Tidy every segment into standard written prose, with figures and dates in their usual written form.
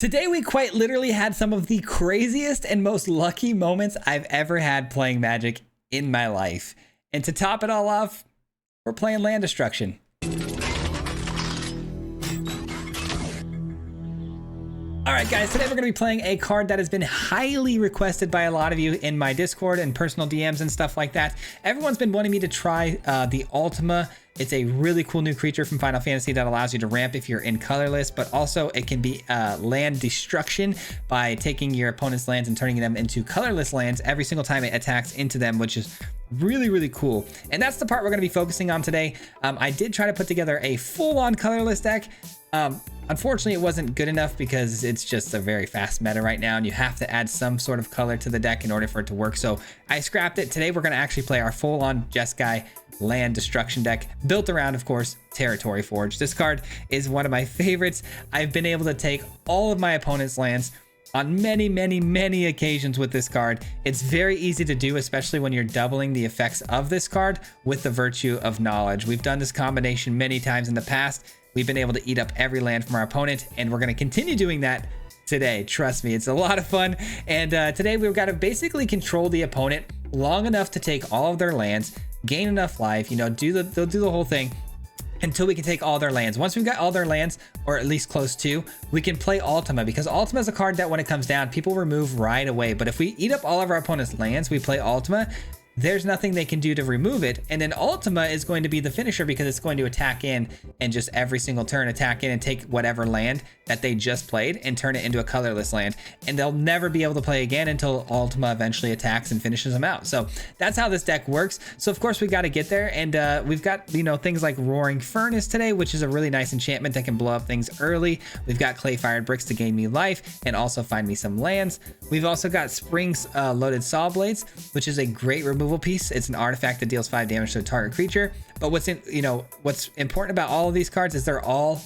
Today we quite literally had some of the craziest and most lucky moments I've ever had playing Magic in my life. And to top it all off, we're playing land destruction. All right, guys, today we're going to be playing a card that has been highly requested by a lot of you in my Discord and personal DMs and stuff like that. Everyone's been wanting me to try the Ultima. It's a really cool new creature from Final Fantasy that allows you to ramp if you're in colorless, but also it can be land destruction by taking your opponent's lands and turning them into colorless lands every single time it attacks into them, which is really cool. And that's the part we're going to be focusing on today. I did try to put together a full-on colorless deck. Unfortunately, it wasn't good enough because it's just a very fast meta right now and you have to add some sort of color to the deck in order for it to work. So I scrapped it. Today, we're going to actually play our full-on Jeskai land destruction deck built around, of course, Territory Forge. This card is one of my favorites. I've been able to take all of my opponent's lands on many occasions with this card. It's very easy to do, especially when you're doubling the effects of this card with the Virtue of Knowledge. We've done this combination many times in the past. We've been able to eat up every land from our opponent, and we're going to continue doing that today. Trust me, it's a lot of fun. And today we've got to basically control the opponent long enough to take all of their lands, gain enough life, you know, they'll do the whole thing until we can take all their lands. Once we've got all their lands, or at least close to, we can play Ultima, because Ultima is a card that when it comes down, people remove right away. But if we eat up all of our opponent's lands, we play Ultima, there's nothing they can do to remove it. And then Ultima is going to be the finisher because it's going to attack in and just every single turn attack in and take whatever land that they just played and turn it into a colorless land. And they'll never be able to play again until Ultima eventually attacks and finishes them out. So that's how this deck works. So of course we got to get there. And we've got, you know, things like Roaring Furnace today, which is a really nice enchantment that can blow up things early. We've got Clay Fired Bricks to gain me life and also find me some lands. We've also got Spring's Loaded Saw Blades, which is a great removal piece. It's an artifact that deals 5 damage to a target creature. But what's important about all of these cards is they're all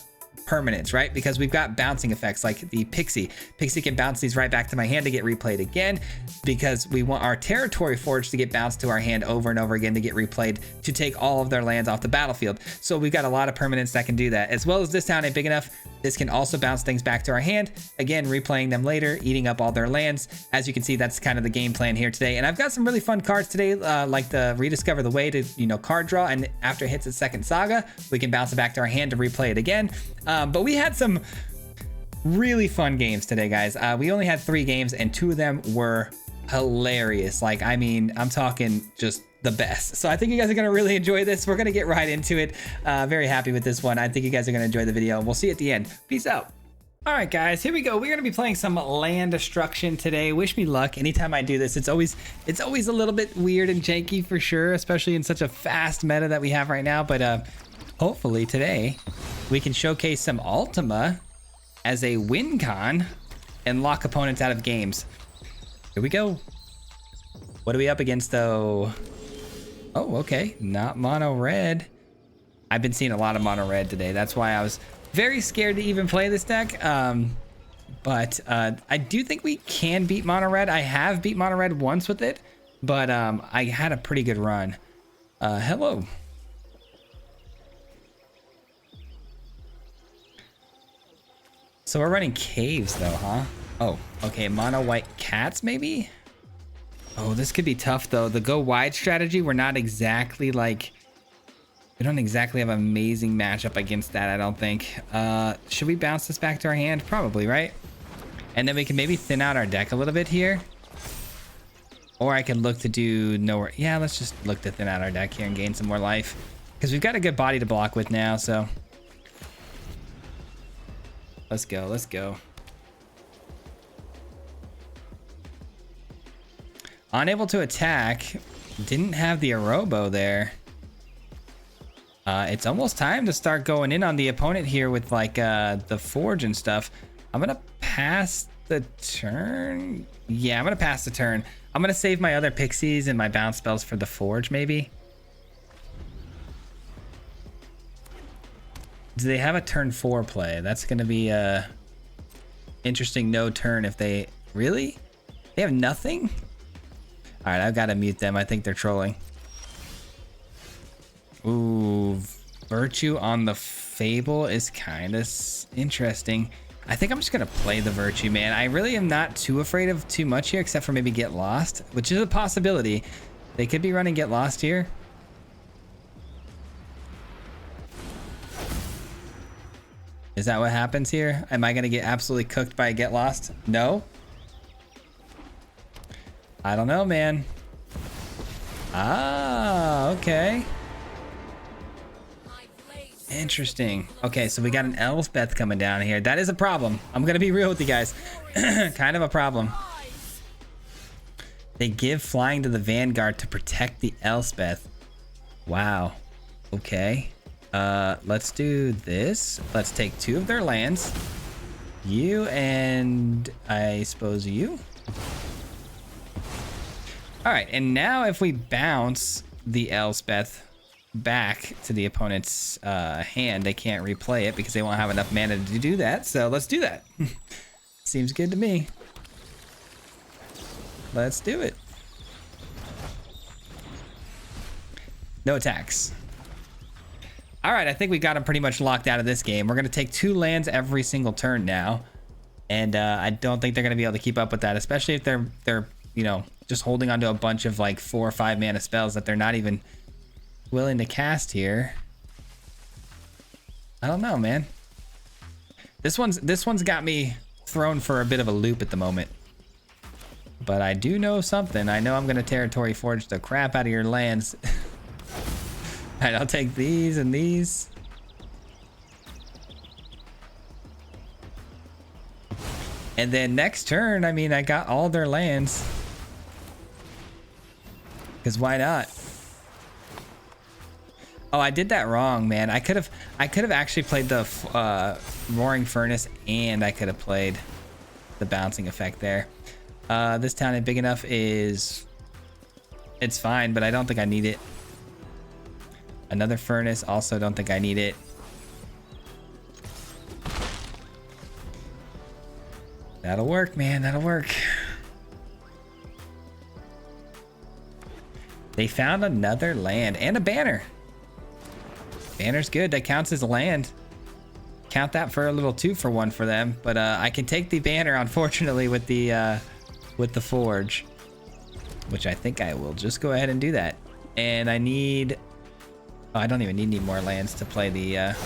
permanents, right? Because we've got bouncing effects like the Pixie. Pixie can bounce these right back to my hand to get replayed again, because we want our Territory Forge to get bounced to our hand over and over again to get replayed to take all of their lands off the battlefield. So we've got a lot of permanents that can do that, as well as this town ain't big enough. This can also bounce things back to our hand, again replaying them later, eating up all their lands. As you can see, that's kind of the game plan here today. And I've got some really fun cards today, like the Rediscover the Way to, you know, card draw, and after it hits its second saga, we can bounce it back to our hand to replay it again. But we had some really fun games today, guys. We only had 3 games and 2 of them were hilarious. Like, I mean, I'm talking just the best. So I think you guys are going to really enjoy this. We're going to get right into it. Very happy with this one. I think you guys are going to enjoy the video. We'll see you at the end. Peace out. All right, guys, here we go. We're going to be playing some land destruction today. Wish me luck. Anytime I do this, it's always a little bit weird and janky for sure, especially in such a fast meta that we have right now. But hopefully today we can showcase some Ultima as a win con and lock opponents out of games. Here we go. What are we up against though? Oh, okay, not mono red. I've been seeing a lot of mono red today. That's why I was very scared to even play this deck. But I do think we can beat mono red. I have beat mono red once with it, but I had a pretty good run. Hello. So we're running caves though, huh? Oh, okay, mono white cats maybe? Oh, this could be tough though. The go wide strategy, we're not exactly like, we don't exactly have an amazing matchup against that, I don't think. Should we bounce this back to our hand? Probably, right? And then we can maybe thin out our deck a little bit here. Or I could look to do nowhere. Yeah, let's just look to thin out our deck here and gain some more life, because we've got a good body to block with now, so. Let's go, let's go. Unable to attack. Didn't have the Arobo there. It's almost time to start going in on the opponent here with like the Forge and stuff. I'm gonna pass the turn. Yeah, I'm gonna pass the turn. I'm gonna save my other Pixies and my bounce spells for the Forge maybe. Do they have a turn 4 play? That's gonna be a interesting no turn if they really? They have nothing? All right, I've got to mute them. I think they're trolling. Ooh, Virtue on the Fable is kind of interesting. I think I'm just gonna play the Virtue, man. I really am not too afraid of too much here, except for maybe Get Lost, which is a possibility. They could be running Get Lost here. Is that what happens here? Am I gonna get absolutely cooked by a Get Lost? No. I don't know, man. Ah, okay. Interesting. Okay, so we got an Elspeth coming down here. That is a problem. I'm gonna be real with you guys. Kind of a problem. They give flying to the Vanguard to protect the Elspeth. Wow. Okay. Let's do this. Let's take 2 of their lands. You and I suppose you. All right, and now if we bounce the Elspeth back to the opponent's hand, they can't replay it because they won't have enough mana to do that. So let's do that. Seems good to me. Let's do it. No attacks. All right, I think we got them pretty much locked out of this game. We're going to take 2 lands every single turn now. And I don't think they're going to be able to keep up with that, especially if they're you know, just holding onto a bunch of like 4 or 5 mana spells that they're not even willing to cast here. I don't know, man. This one's got me thrown for a bit of a loop at the moment. But I do know something. I know I'm going to Territory Forge the crap out of your lands. All right, I'll take these and these. And then next turn, I mean, I got all their lands. Because why not? Oh, I did that wrong, man. I could have actually played the Roaring Furnace, and I could have played the bouncing effect there. This town ain't big enough it's fine, but I don't think I need it. Another Furnace, also don't think I need it. That'll work, man, that'll work. They found another land and a banner. Banner's good, that counts as a land. Count that for a little 2-for-1 for them, but I can take the banner, unfortunately, with the forge, which I think I will just go ahead and do that. And I need, oh, I don't even need any more lands to play the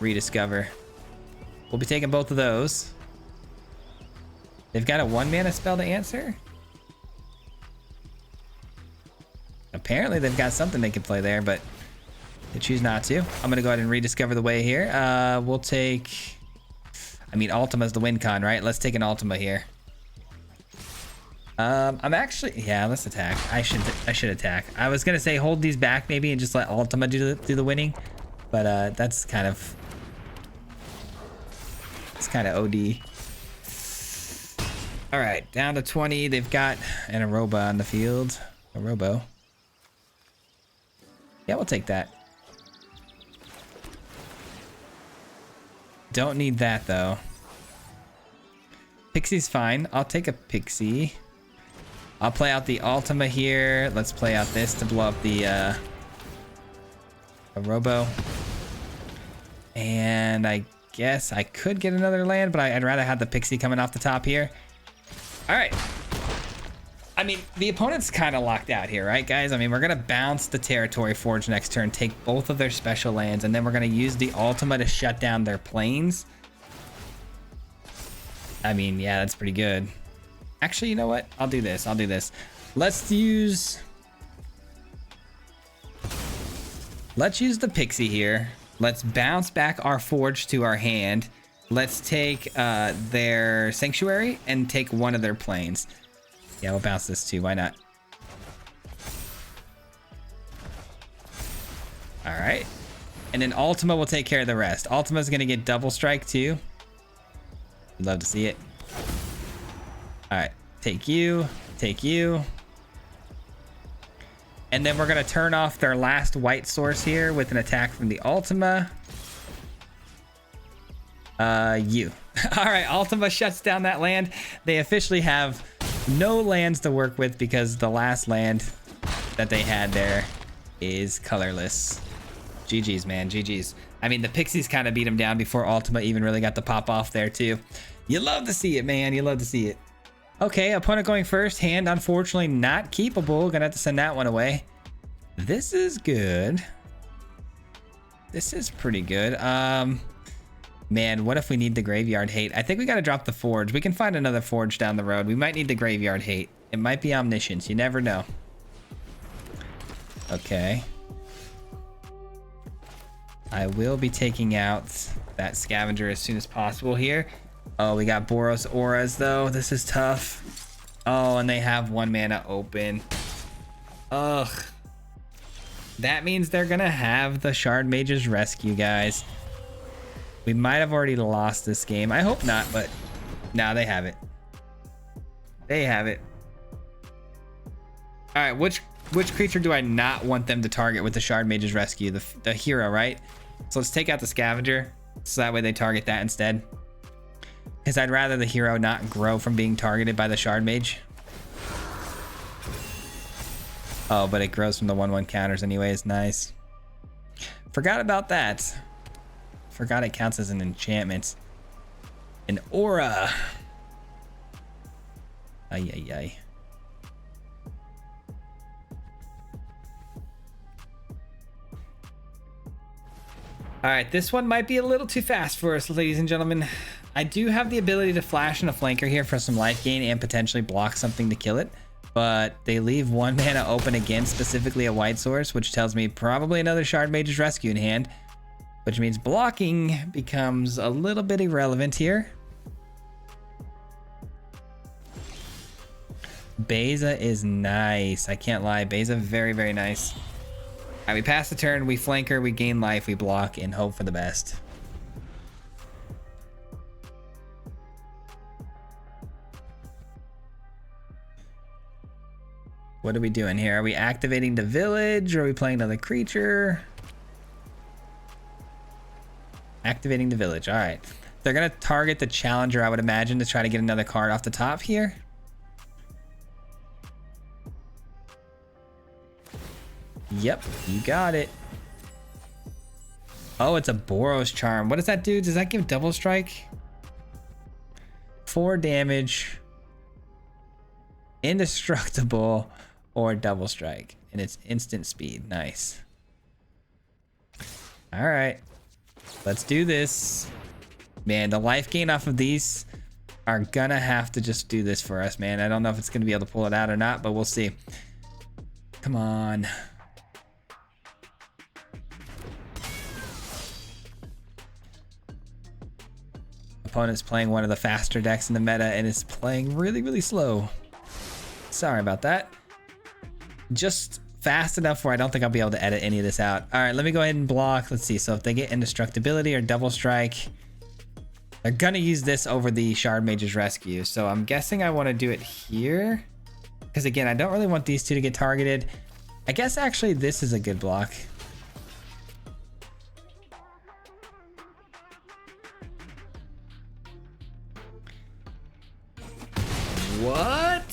Rediscover. We'll be taking both of those. They've got a 1-mana spell to answer. Apparently they've got something they can play there, but they choose not to. I'm gonna go ahead and Rediscover the way here. We'll take, I mean, Ultima's the win con, right? Let's take an Ultima here. I'm actually, yeah, let's attack. I should attack. I was gonna say hold these back maybe and just let Ultima do the winning, but that's kind of, it's kind of OD. All right, down to 20. They've got an Aroba on the field. A Robo. Yeah, we'll take that. Don't need that though. Pixie's fine. I'll take a Pixie. I'll play out the Ultima here. Let's play out this to blow up the a Robo. And I guess I could get another land, but I'd rather have the Pixie coming off the top here. All right. I mean, the opponent's kind of locked out here, right, guys? I mean, we're going to bounce the Territory Forge next turn, take both of their special lands, and then we're going to use the Ultima to shut down their planes. I mean, yeah, that's pretty good. Actually, you know what? I'll do this. I'll do this. Let's use the Pixie here. Let's bounce back our Forge to our hand. Let's take their Sanctuary and take one of their planes. Yeah, we'll bounce this too. Why not? All right. And then Ultima will take care of the rest. Ultima's going to get double strike too. I'd love to see it. All right. Take you. Take you. And then we're going to turn off their last white source here with an attack from the Ultima. You. All right. Ultima shuts down that land. They officially have no lands to work with because the last land that they had there is colorless. GG's, man. GG's. I mean, the Pixies kind of beat him down before Ultima even really got the pop off there, too. You love to see it, man. You love to see it. Okay, opponent going first. Hand, unfortunately, not keepable. Gonna have to send that one away. This is good. This is pretty good. Man, what if we need the Graveyard Hate? I think we gotta drop the Forge. We can find another Forge down the road. We might need the Graveyard Hate. It might be Omniscience. You never know. Okay. I will be taking out that Scavenger as soon as possible here. Oh, we got Boros Auras, though. This is tough. Oh, and they have 1 mana open. Ugh. That means they're gonna have the Shard Mage's Rescue, guys. We might have already lost this game. I hope not, but nah, they have it. They have it. All right, which creature do I not want them to target with the Shard Mage's Rescue? The hero, right? So let's take out the Scavenger, so that way they target that instead. Because I'd rather the hero not grow from being targeted by the Shard Mage. Oh, but it grows from the 1/1 counters anyways. Nice. Forgot about that. Forgot it counts as an enchantment. An aura. Ay, ay, ay. All right, this one might be a little too fast for us, ladies and gentlemen. I do have the ability to flash in a flanker here for some life gain and potentially block something to kill it. But they leave 1 mana open again, specifically a white source, which tells me probably another Shard Mage's Rescue in hand. Which means blocking becomes a little bit irrelevant here. Beza is nice. I can't lie. Beza, very, very nice. All right, we pass the turn. We flanker. We gain life. We block and hope for the best. What are we doing here? Are we activating the village? Or are we playing another creature? Activating the village. All right. They're going to target the challenger, I would imagine, to try to get another card off the top here. Yep, you got it. Oh, it's a Boros Charm. What does that do? Does that give double strike? 4 damage. Indestructible or double strike. And it's instant speed. Nice. All right. Let's do this. Man, the life gain off of these are gonna have to just do this for us, man. I don't know if it's gonna be able to pull it out or not, but we'll see. Come on. Opponent's playing one of the faster decks in the meta and is playing really, really slow. Sorry about that. Just fast enough where I don't think I'll be able to edit any of this out. All right, let me go ahead and block. Let's see. So if they get indestructibility or double strike, they're gonna use this over the Shard Mage's Rescue. So I'm guessing I want to do it here. Because again, I don't really want these two to get targeted. I guess actually this is a good block. What?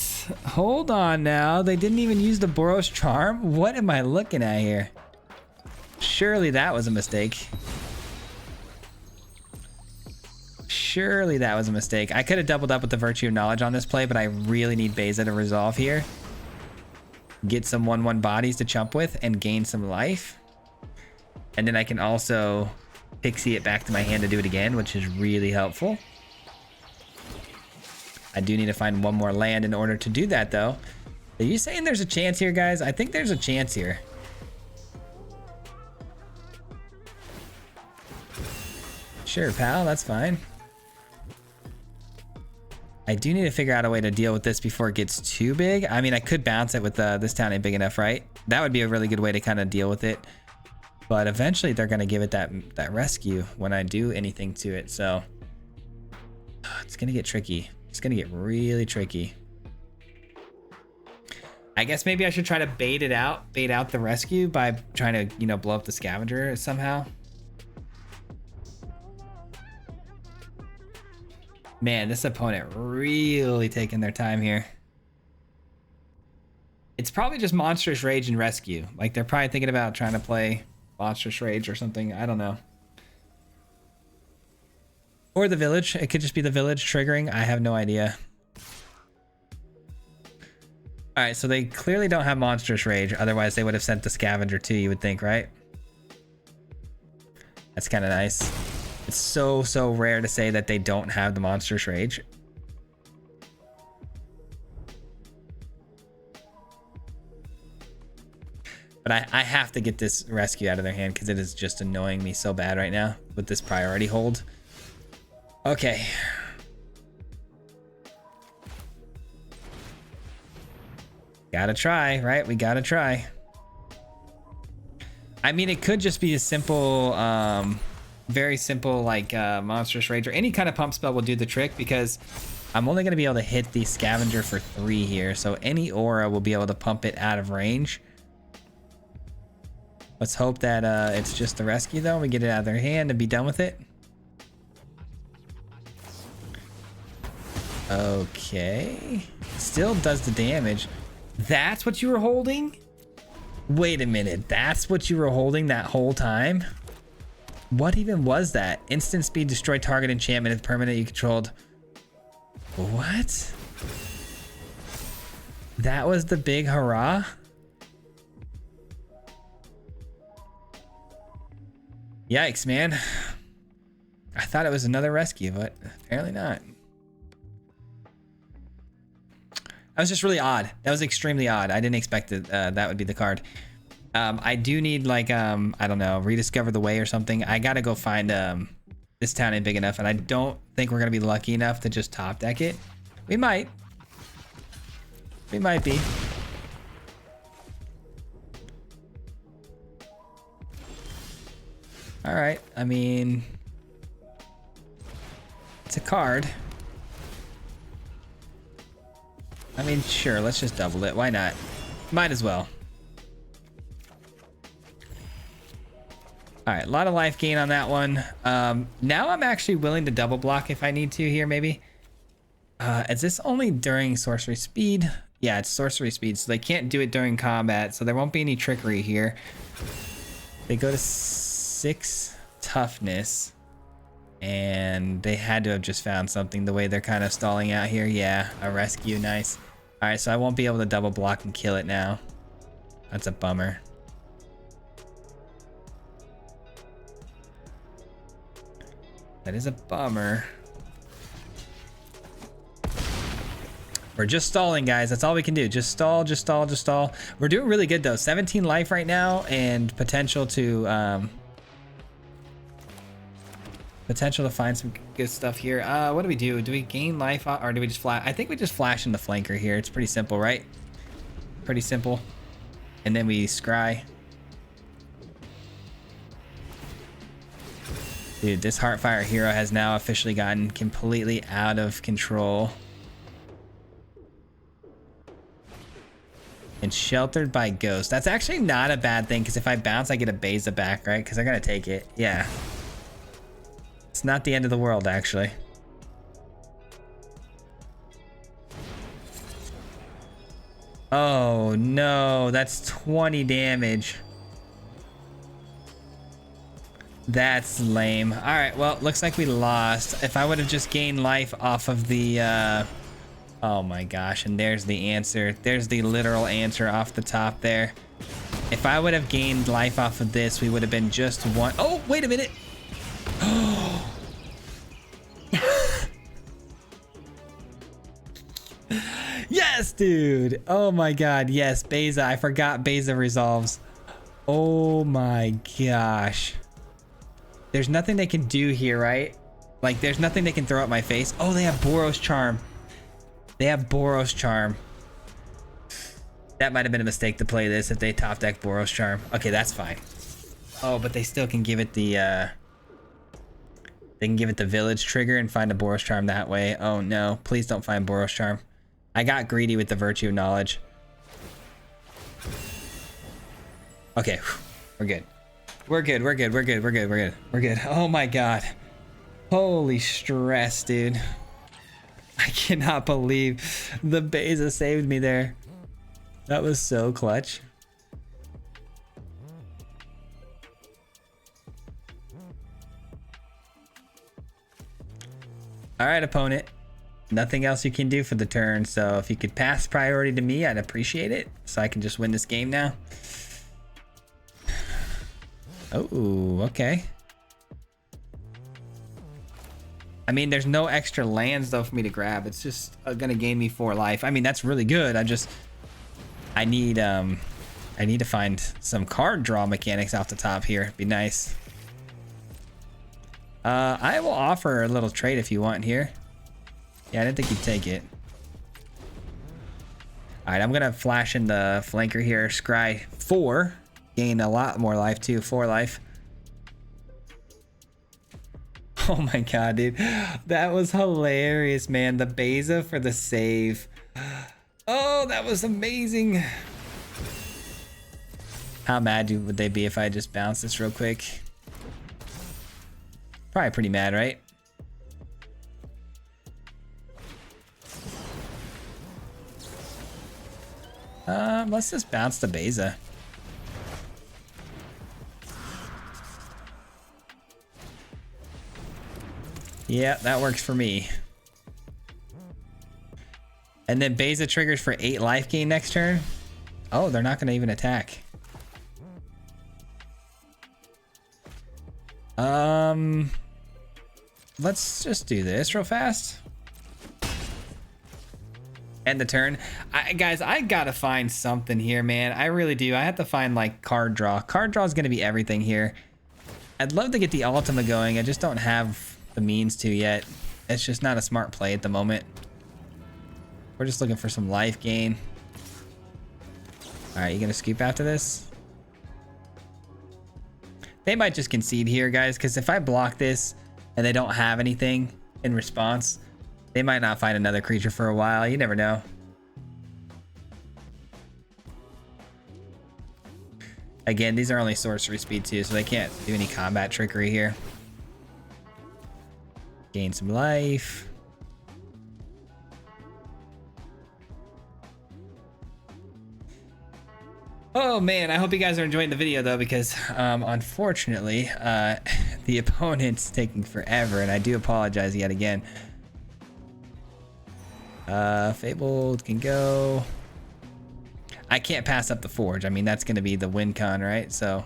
Hold on now. They didn't even use the Boros Charm? What am I looking at here? Surely that was a mistake. Surely that was a mistake. I could have doubled up with the Virtue of Knowledge on this play, but I really need Beza to resolve here. Get some 1/1 bodies to chump with and gain some life. And then I can also pixie it back to my hand to do it again, which is really helpful. I do need to find 1 more land in order to do that, though. Are you saying there's a chance here, guys? I think there's a chance here. Sure, pal. That's fine. I do need to figure out a way to deal with this before it gets too big. I mean, I could bounce it with this town ain't big enough, right? That would be a really good way to kind of deal with it. But eventually, they're going to give it that rescue when I do anything to it. So it's going to get tricky. It's gonna get really tricky. I guess maybe I should try to bait out the rescue by trying to, you know, blow up the Scavenger somehow. Man, this opponent really taking their time here. It's probably just Monstrous Rage and Rescue. Like, they're probably thinking about trying to play Monstrous Rage or something. I don't know. Or the village. It could just be the village triggering. I have no idea. All right, so they clearly don't have Monstrous Rage. Otherwise, they would have sent the Scavenger too, you would think, right? That's kind of nice. It's so rare to say that they don't have the Monstrous Rage. But I have to get this rescue out of their hand because it is just annoying me so bad right now with this priority hold. Okay. Gotta try, right? We gotta try. I mean, it could just be a simple, very simple, like Monstrous Rage or any kind of pump spell will do the trick because I'm only going to be able to hit the Scavenger for 3 here. So any aura will be able to pump it out of range. Let's hope that it's just the rescue though. We get it out of their hand and be done with it. Okay. Still does the damage. That's what you were holding? Wait a minute. That's what you were holding that whole time? What even was that? Instant speed, destroy target enchantment if permanent you controlled. What? That was the big hurrah? Yikes, man. I thought it was another rescue, but apparently not. That was just really odd. That was extremely odd. I didn't expect that that would be the card. I do need like, I don't know, rediscover the way or something. I gotta go find this town ain't big enough, and I don't think we're gonna be lucky enough to just top deck it. We might. We might be. All right, I mean, it's a card. I mean, sure, let's just double it. Why not? Might as well. All right, a lot of life gain on that one. Now I'm actually willing to double block if I need to here, maybe. Is this only during sorcery speed? Yeah, it's sorcery speed, so they can't do it during combat, so there won't be any trickery here. They go to 6 toughness, and they had to have just found something the way they're kind of stalling out here. Yeah, a rescue, nice. All right, so I won't be able to double block and kill it now. That's a bummer. That is a bummer. We're just stalling, guys. That's all we can do. Just stall, just stall, just stall. We're doing really good though. 17 life right now, and potential to find some good stuff here. What do we do? Do we gain life or do we just flash? I think we just flash in the flanker here. It's pretty simple, right? Pretty simple. And then we scry. Dude, this Heartfire hero has now officially gotten completely out of control. And sheltered by ghost. That's actually not a bad thing, because if I bounce, I get a Beza back, right? Because I'm gonna take it. Yeah. It's not the end of the world, actually. Oh no, that's 20 damage. That's lame. All right, well, looks like we lost. If I would have just gained life off of the oh my gosh, and there's the answer. There's the literal answer off the top there. If I would have gained life off of this, we would have been just one. Oh, wait a minute. Yes, dude. Oh my god, yes, Beza. I forgot Beza resolves. Oh my gosh. There's nothing they can do here, right? Like, there's nothing they can throw at my face. Oh, they have Boros Charm. They have Boros Charm. That might have been a mistake to play this if they top deck Boros Charm. Okay, that's fine. Oh, but they still can give it the, they can give it the village trigger and find a Boros Charm that way. Oh no, please don't find Boros Charm. I got greedy with the Virtue of Knowledge. Okay, we're good. We're good, we're good, we're good, we're good, we're good, we're good. Oh my god. Holy stress, dude. I cannot believe the Beza saved me there. That was so clutch. All right, opponent. Nothing else you can do for the turn. So if you could pass priority to me, I'd appreciate it. So I can just win this game now. Oh, okay. I mean, there's no extra lands though for me to grab. It's just gonna gain me 4 life. I mean, that's really good. I need to find some card draw mechanics off the top here. It'd be nice. I will offer a little trade if you want here. Yeah, I didn't think you'd take it. All right, I'm gonna flash in the flanker here. Scry 4, gain a lot more life too. 4 life. Oh my god, dude, that was hilarious, man. The Beza for the save. Oh, that was amazing. How mad would they be if I just bounced this real quick? Probably pretty mad, right? Let's just bounce the Beza. Yeah, that works for me. And then Beza triggers for 8 life gain next turn. Oh, they're not gonna even attack. Let's just do this real fast. End the turn. Guys, I gotta find something here, man. I really do. I have to find like card draw. Card draw is gonna be everything here. I'd love to get the Ultima going. I just don't have the means to yet. It's just not a smart play at the moment. We're just looking for some life gain. All right, you gonna scoop after this? They might just concede here, guys, because if I block this and they don't have anything in response, they might not find another creature for a while. You never know. Again, these are only sorcery speed too, so they can't do any combat trickery here. Gain some life. Oh man, I hope you guys are enjoying the video though, because unfortunately the opponent's taking forever, and I do apologize yet again. Fabled can go. I can't pass up the Forge. I mean, that's going to be the win con, right? So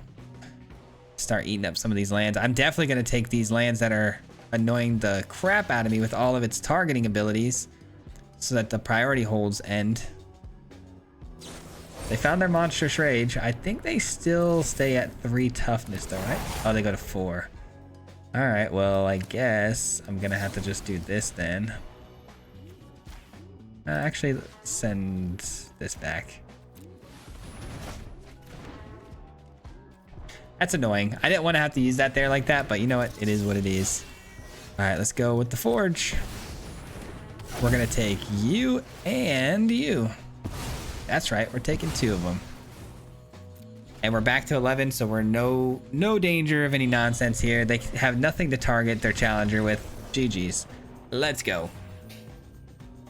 start eating up some of these lands. I'm definitely going to take these lands that are annoying the crap out of me with all of its targeting abilities so that the priority holds end. They found their monstrous rage. I think they still stay at 3 toughness though, right? Oh, they go to 4. All right, well, I guess I'm going to have to just do this then. Actually, send this back. That's annoying. I didn't want to have to use that there like that, but you know what? It is what it is. All right, let's go with the Forge. We're going to take you and you. That's right. We're taking 2 of them. And we're back to 11, so we're no danger of any nonsense here. They have nothing to target their challenger with. GG's. Let's go.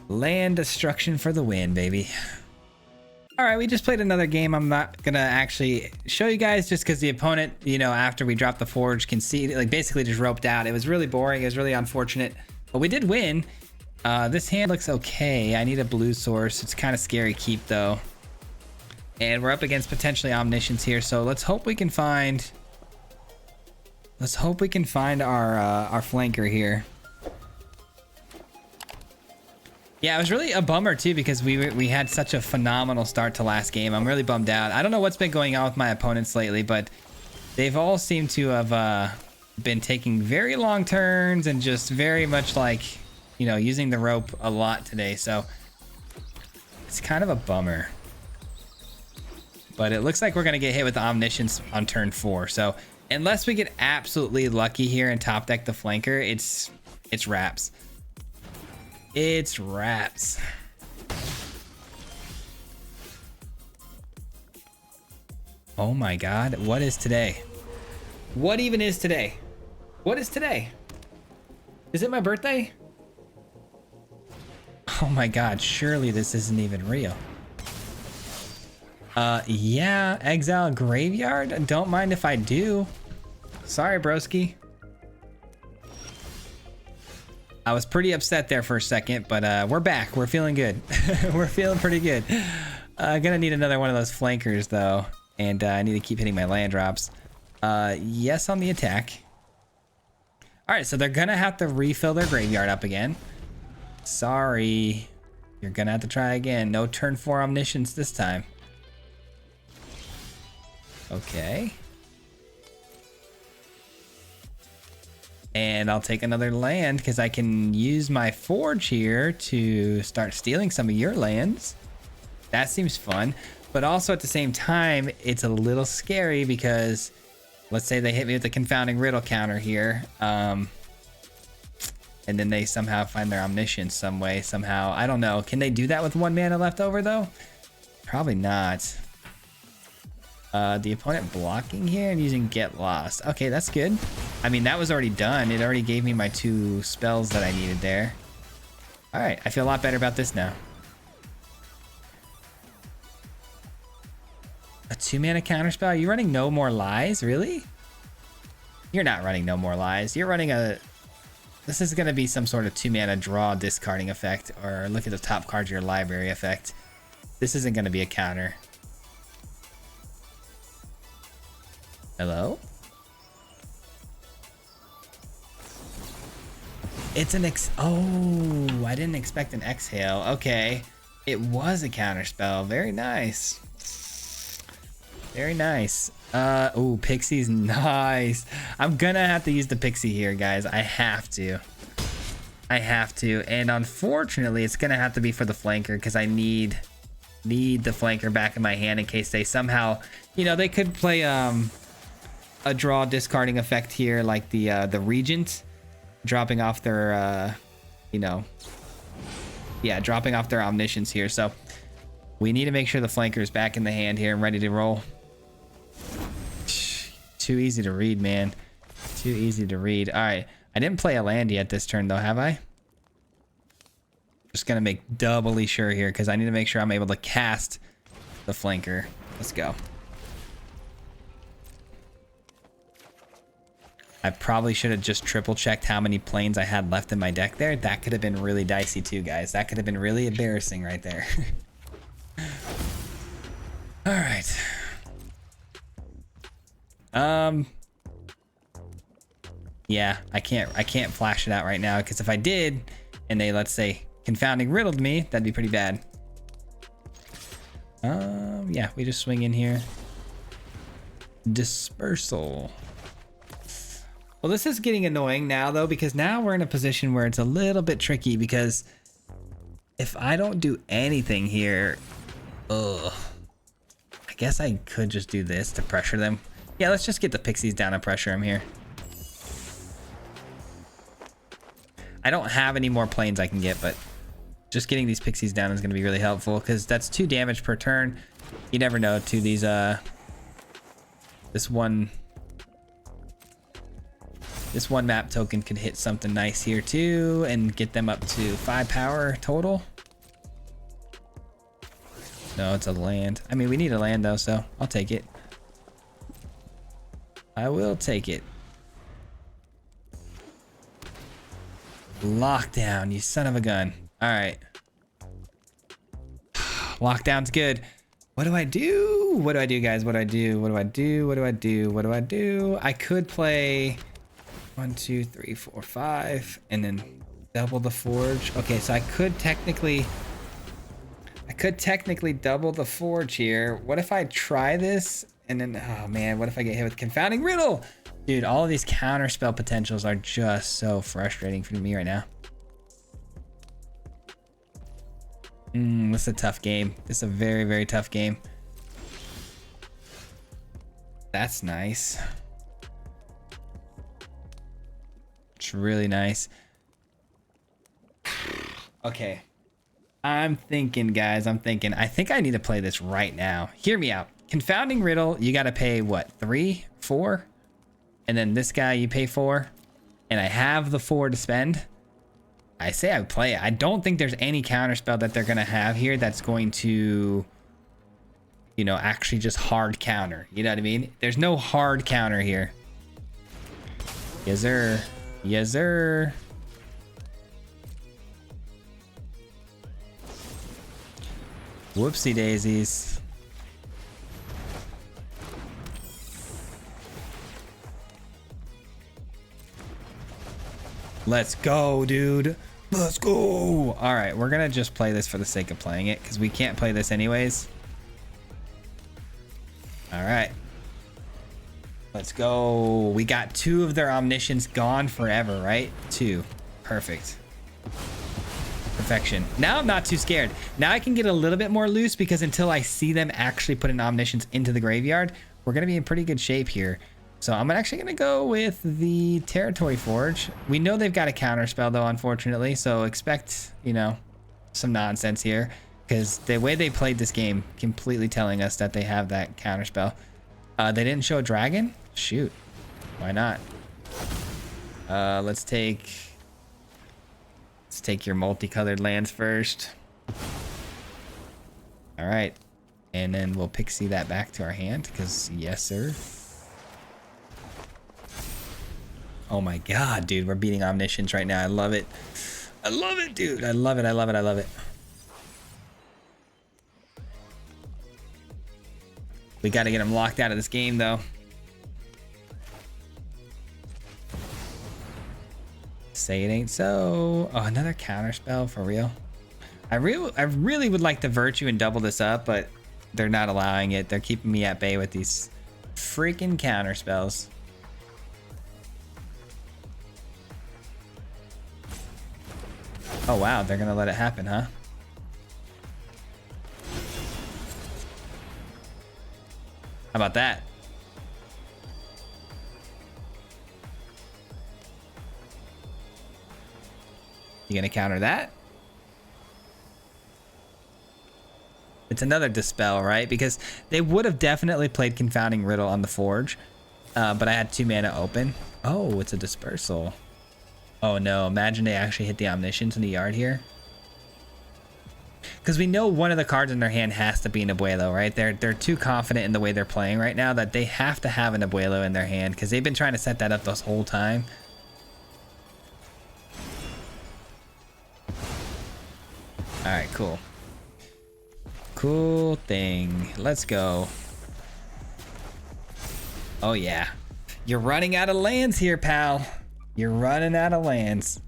Land destruction for the win, baby. All right, we just played another game. I'm not gonna actually show you guys just because the opponent, you know, after we dropped the Forge, conceded, like basically just roped out. It was really boring. It was really unfortunate, but we did win. This hand looks okay. I need a blue source. It's kind of scary keep though, and we're up against potentially Omniscience here. So let's hope we can find. Let's hope we can find our flanker here. Yeah, it was really a bummer too because we had such a phenomenal start to last game. I'm really bummed out. I don't know what's been going on with my opponents lately, but they've all seemed to have been taking very long turns and just very much like, you know, using the rope a lot today. So it's kind of a bummer. But it looks like we're going to get hit with the Omniscience on turn 4. So unless we get absolutely lucky here and top deck the flanker, it's wraps. It's wraps. Oh my god, what is today? What even is today? What is today? Is it my birthday? Oh my god, surely this isn't even real. Yeah, Exile Graveyard? Don't mind if I do. Sorry, broski. I was pretty upset there for a second, but we're back. We're feeling good. We're feeling pretty good. Gonna need another one of those flankers though, and I need to keep hitting my land drops. Yes on the attack. All right, so they're gonna have to refill their graveyard up again. Sorry, you're gonna have to try again. No turn 4 omniscience this time. Okay. And I'll take another land because I can use my forge here to start stealing some of your lands. That seems fun. But also at the same time, it's a little scary because let's say they hit me with the confounding riddle counter here. And then they somehow find their omniscience some way, somehow. I don't know. Can they do that with 1 mana left over though? Probably not. The opponent blocking here and using Get Lost. Okay, that's good. I mean, that was already done. It already gave me my 2 spells that I needed there. All right, I feel a lot better about this now. A 2-mana counterspell? Are you running No More Lies? Really? You're not running No More Lies. You're running a... This is going to be some sort of 2-mana draw discarding effect, or look at the top card of your library effect. This isn't going to be a counter. Hello? It's an oh, I didn't expect an exhale. Okay. It was a counter spell. Very nice. Very nice. Oh, Pixie's nice. I'm gonna have to use the Pixie here, guys. I have to. I have to. And unfortunately, it's gonna have to be for the flanker because I need the flanker back in my hand in case they somehow, you know, they could play a draw discarding effect here, like the Regent, dropping off their you know, yeah, dropping off their omniscience here. So we need to make sure the flanker is back in the hand here and ready to roll. Too easy to read, man. Too easy to read. All right, I didn't play a land yet this turn though, have I? Just gonna make doubly sure here because I need to make sure I'm able to cast the flanker. Let's go. I probably should have just triple checked how many planes I had left in my deck there. That could have been really dicey too, guys. That could have been really embarrassing right there. All right. Yeah, I can't flash it out right now because if I did and they, let's say, confounding riddled me, that'd be pretty bad. Yeah, we just swing in here. Dispersal. Well, this is getting annoying now though, because now we're in a position where it's a little bit tricky because if I don't do anything here, I guess I could just do this to pressure them. Yeah, let's just get the Pixies down and pressure them here. I don't have any more planes I can get, but just getting these Pixies down is going to be really helpful because that's 2 damage per turn. You never know to these, this one map token could hit something nice here too and get them up to 5 power total. No, it's a land. I mean, we need a land though, so I'll take it. I will take it. Lockdown, you son of a gun. All right. Lockdown's good. What do I do? What do I do, guys? What do I do? What do I do? What do I do? What do I do? I could play 1, 2, 3, 4, 5, and then double the forge. Okay, so I could technically double the forge here. What if I try this and then, oh man, what if I get hit with confounding riddle? Dude, all of these counter spell potentials are just so frustrating for me right now. This is a tough game. This is a very, very tough game. That's nice. It's really nice. Okay. I'm thinking, guys. I'm thinking. I think I need to play this right now. Hear me out. Confounding riddle, you got to pay, what, 3, 4? And then this guy you pay 4. And I have the 4 to spend. I say I play it. I don't think there's any counterspell that they're going to have here that's going to, you know, actually just hard counter. You know what I mean? There's no hard counter here. Yes, sir. Yes, sir. Whoopsie daisies. Let's go, dude. Let's go. All right, we're gonna just play this for the sake of playing it because we can't play this anyways. All right. Let's go. We got 2 of their omniscience gone forever, right? 2. Perfect. Perfection. Now I'm not too scared. Now I can get a little bit more loose because until I see them actually put an omniscience into the graveyard, we're going to be in pretty good shape here. So I'm actually going to go with the Territory Forge. We know they've got a counterspell though, unfortunately. So expect, you know, some nonsense here because the way they played this game completely telling us that they have that counterspell. They didn't show a dragon? Shoot. Why not? Let's take your multicolored lands first. All right. And then we'll pixie that back to our hand because yes, sir. Oh my God, dude. We're beating omniscience right now. I love it. I love it, dude. I love it. I love it. I love it. We got to get him locked out of this game though. Say it ain't so. Oh, another counter spell for real. I really would like to virtue and double this up, but they're not allowing it. They're keeping me at bay with these freaking counter spells. Oh wow, they're gonna let it happen, huh? How about that? You gonna counter that? It's another dispel, right? Because they would have definitely played Confounding Riddle on the Forge, but I had 2 mana open. Oh, it's a dispersal. Oh no, imagine they actually hit the Omniscience in the yard here. Because we know one of the cards in their hand has to be an Abuelo, right? They're too confident in the way they're playing right now that they have to have an Abuelo in their hand because they've been trying to set that up this whole time. All right, cool. Cool thing. Let's go. Oh yeah. You're running out of lands here, pal. You're running out of lands.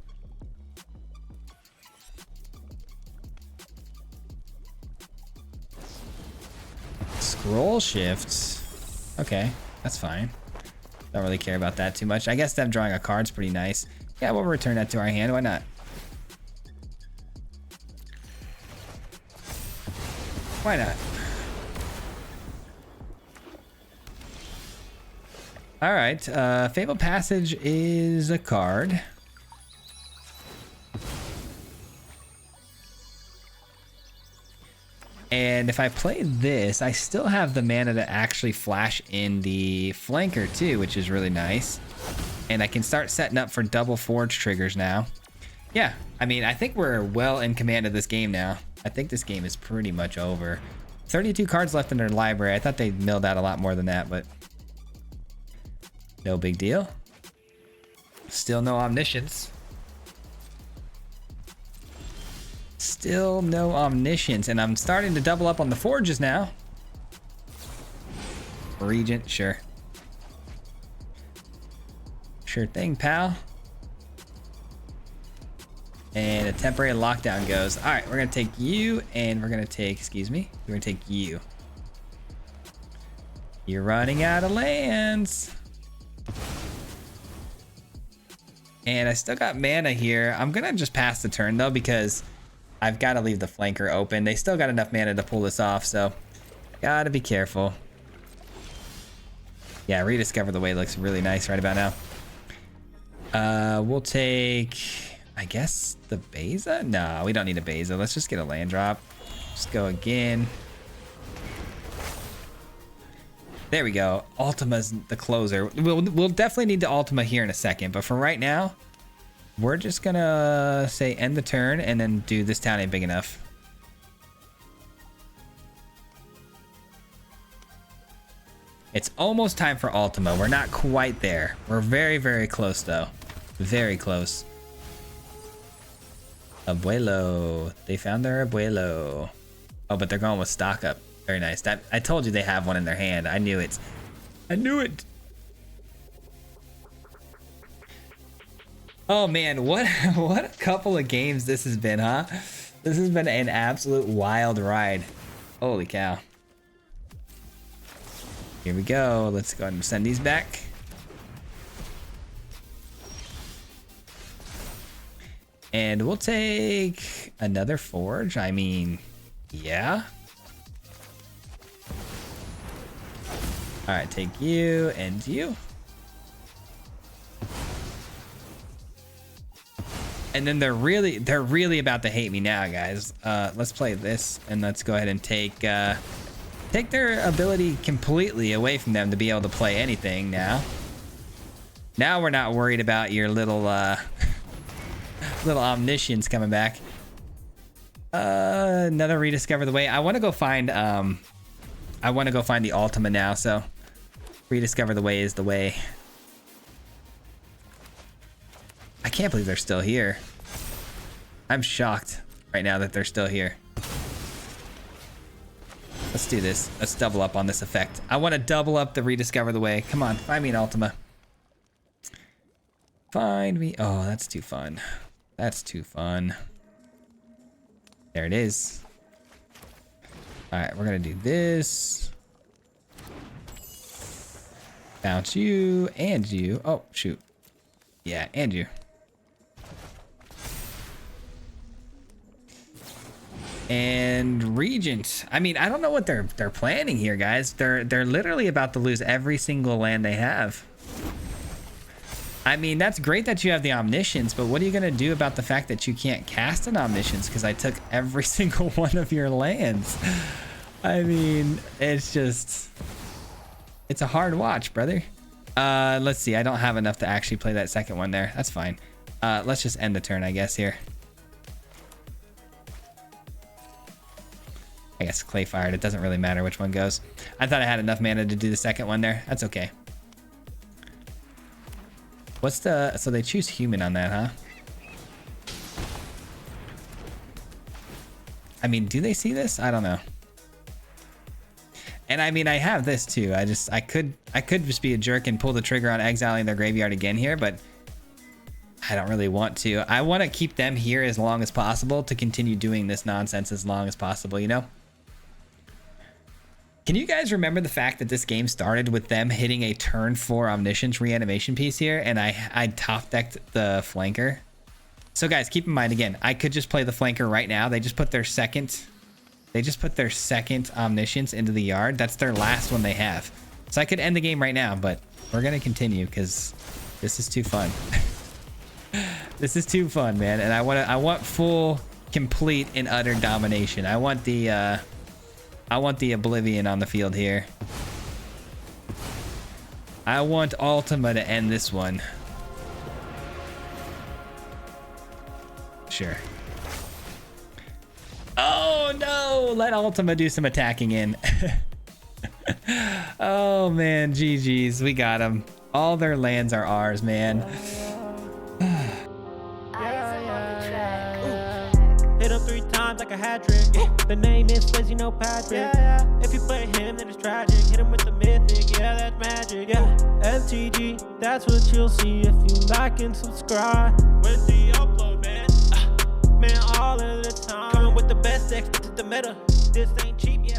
Scroll shifts. Okay, that's fine. Don't really care about that too much. I guess them drawing a card's pretty nice. Yeah, we'll return that to our hand. Why not? Why not? All right, Fabled Passage is a card. And if I play this, I still have the mana to actually flash in the flanker too, which is really nice. And I can start setting up for double forge triggers now. Yeah, I mean, I think we're well in command of this game now. I think this game is pretty much over. 32 cards left in their library. I thought they milled out a lot more than that, but no big deal. Still no omniscience. Still no omniscience, and I'm starting to double up on the forges now. Regent, sure. Sure thing, pal. And a temporary lockdown goes. All right, we're gonna take you, and we're gonna take, excuse me, we're gonna take you. You're running out of lands. And I still got mana here. I'm gonna just pass the turn though, because I've got to leave the flanker open. They still got enough mana to pull this off, so gotta be careful. Yeah, Rediscover the Way looks really nice right about now. We'll take, I guess, the Beza? No, we don't need a Beza. Let's just get a land drop. Just go again. There we go. Ultima's the closer. We'll definitely need the Ultima here in a second, but for right now, we're just gonna say end the turn and then do this town ain't big enough. It's almost time for Ultima. We're not quite there. We're very, very close though. Very close. Abuelo. They found their Abuelo. Oh, but they're going with stock up. Very nice. That, I told you they have one in their hand. I knew it. I knew it. Oh man, what a couple of games this has been, huh? This has been an absolute wild ride. Holy cow. Here we go. Let's go ahead and send these back. And we'll take another forge. I mean, yeah. All right, take you and you. And then they're really about to hate me now, guys. Let's play this and let's go ahead and take their ability completely away from them to be able to play anything now. Now we're not worried about your little little omniscience coming back. Another rediscover the way. I want to go find the Ultima now, so rediscover the way is the way. I can't believe they're still here. I'm shocked right now that they're still here. Let's do this. Let's double up on this effect. I want to double up the rediscover the way. Come on, find me an Ultima. Find me. Oh, that's too fun. That's too fun. There it is. All right, we're gonna do this. Bounce you and you. Oh, shoot. Yeah, and you. And Regent. I mean, I don't know what they're planning here, guys. They're literally about to lose every single land they have. I mean, that's great that you have the Omniscience, but what are you gonna do about the fact that you can't cast an Omniscience because I took every single one of your lands? I mean, it's a hard watch, brother. Let's see. I don't have enough to actually play that second one there. That's fine. Let's just end the turn, I guess, here. I guess clay fired. It doesn't really matter which one goes. I thought I had enough mana to do the second one there. That's okay. What's the... So they choose human on that, huh? I mean, do they see this? I don't know. And I mean, I have this too. I could just be a jerk and pull the trigger on exiling their graveyard again here, but I don't really want to. I want to keep them here as long as possible to continue doing this nonsense as long as possible, you know? Can you guys remember the fact that this game started with them hitting a turn 4 Omniscience reanimation piece here, and I top decked the flanker? So guys, keep in mind again, I could just play the flanker right now. They just put their second Omniscience into the yard. That's their last one they have. So I could end the game right now, but we're gonna continue because this is too fun. This is too fun, man. And I want full, complete, and utter domination. I want the Oblivion on the field here. I want Ultima to end this one. Sure. Oh no! Let Ultima do some attacking in. Oh man, GG's. We got them. All their lands are ours, man. Hit him 3 times like a hat trick. The name is Swayze, no Patrick. If you play him, then it's tragic. Hit him with the mythic, yeah, that's magic. Yeah, MTG, that's what you'll see if you like and subscribe. With the upload, man. Man, all of the time. Coming with the best decks, this is the meta. This ain't cheap, yeah.